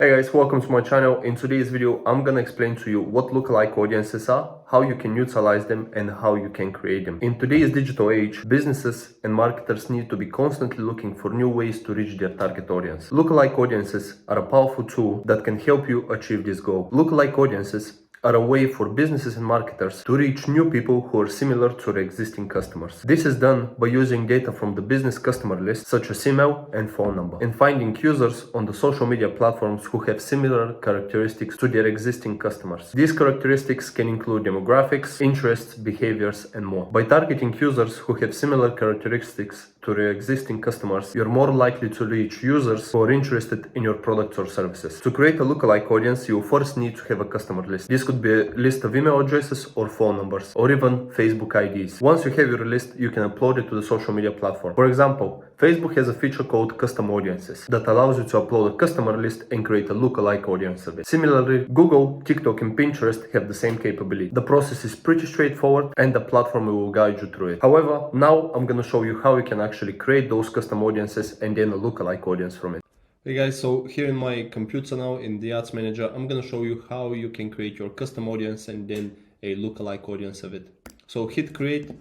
Hey guys, welcome to my channel. In today's video, I'm gonna explain to you what lookalike audiences are, how you can utilize them, and how you can create them. In today's digital age, businesses and marketers need to be constantly looking for new ways to reach their target audience. Lookalike audiences are a powerful tool that can help you achieve this goal. Lookalike audiences are a way for businesses and marketers to reach new people who are similar to their existing customers. This is done by using data from the business customer list, such as email and phone number, and finding users on the social media platforms who have similar characteristics to their existing customers. These characteristics can include demographics, interests, behaviors, and more. By targeting users who have similar characteristics to their existing customers, you're more likely to reach users who are interested in your products or services. To create a lookalike audience, you first need to have a customer list. This could be a list of email addresses or phone numbers, or even Facebook IDs. Once you have your list, you can upload it to the social media platform. For example, Facebook has a feature called Custom Audiences that allows you to upload a customer list and create a lookalike audience of it. Similarly, Google, TikTok, and Pinterest have the same capability. The process is pretty straightforward and the platform will guide you through it. However, now I'm gonna show you how you can actually create those custom audiences and then a lookalike audience from it. Hey guys, so here in my computer now in the Ads Manager, I'm gonna show you how you can create your custom audience and then a lookalike audience of it. So hit create,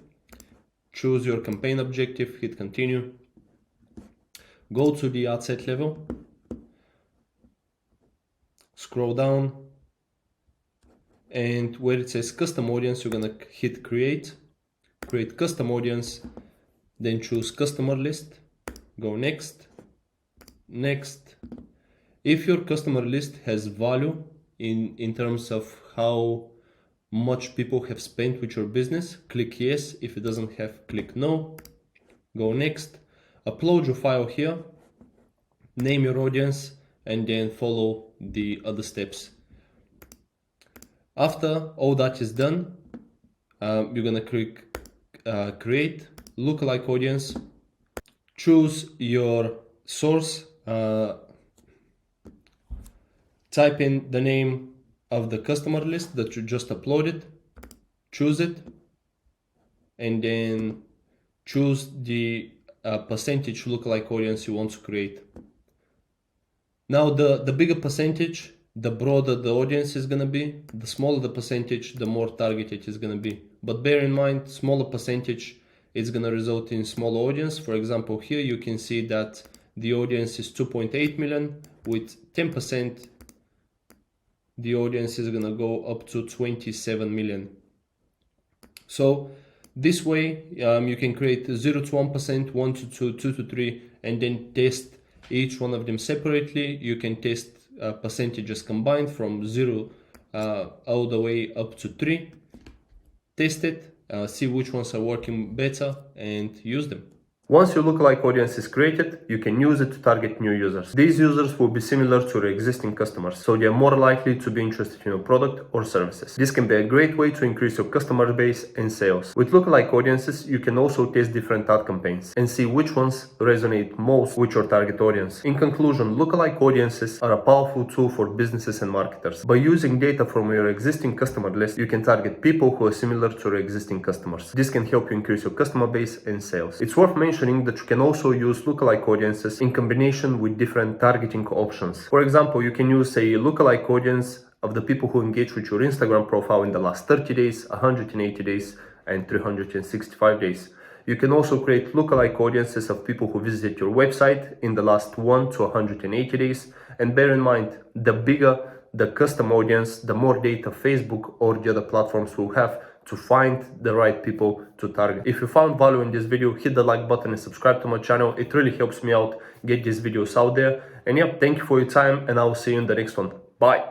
choose your campaign objective, hit continue, go to the ad set level, scroll down, and where it says custom audience, you're gonna hit create custom audience, then choose customer list, go next. If your customer list has value in terms of how much people have spent with your business, click yes. If it doesn't have, click no. Go next, upload your file here, name your audience, and then follow the other steps. After all that is done, you're gonna click create lookalike audience, choose your source, type in the name of the customer list that you just uploaded, choose it, and then choose the percentage lookalike audience you want to create. Now the bigger percentage, the broader the audience is going to be. The smaller the percentage, the more targeted it's going to be. But bear in mind, smaller percentage is going to result in smaller audience. For example, here you can see that the audience is 2.8 million. With 10%, the audience is going to go up to 27 million. So this way you can create 0 to 1%, 1 to 2, 2 to 3, and then test each one of them separately. You can test percentages combined from 0 all the way up to 3. Test it, see which ones are working better, and use them. Once your lookalike audience is created, you can use it to target new users. These users will be similar to your existing customers, so they are more likely to be interested in your product or services. This can be a great way to increase your customer base and sales. With lookalike audiences, you can also test different ad campaigns and see which ones resonate most with your target audience. In conclusion, lookalike audiences are a powerful tool for businesses and marketers. By using data from your existing customer list, you can target people who are similar to your existing customers. This can help you increase your customer base and sales. It's worth mentioning that you can also use lookalike audiences in combination with different targeting options. For example, you can use a lookalike audience of the people who engage with your Instagram profile in the last 30 days, 180 days, and 365 days. You can also create lookalike audiences of people who visit your website in the last 1 to 180 days. And bear in mind, the bigger the custom audience, the more data Facebook or the other platforms will have to find the right people to target. If you found value in this video, hit the like button and subscribe to my channel. It really helps me out get these videos out there. And yeah, thank you for your time, and I will see you in the next one. Bye.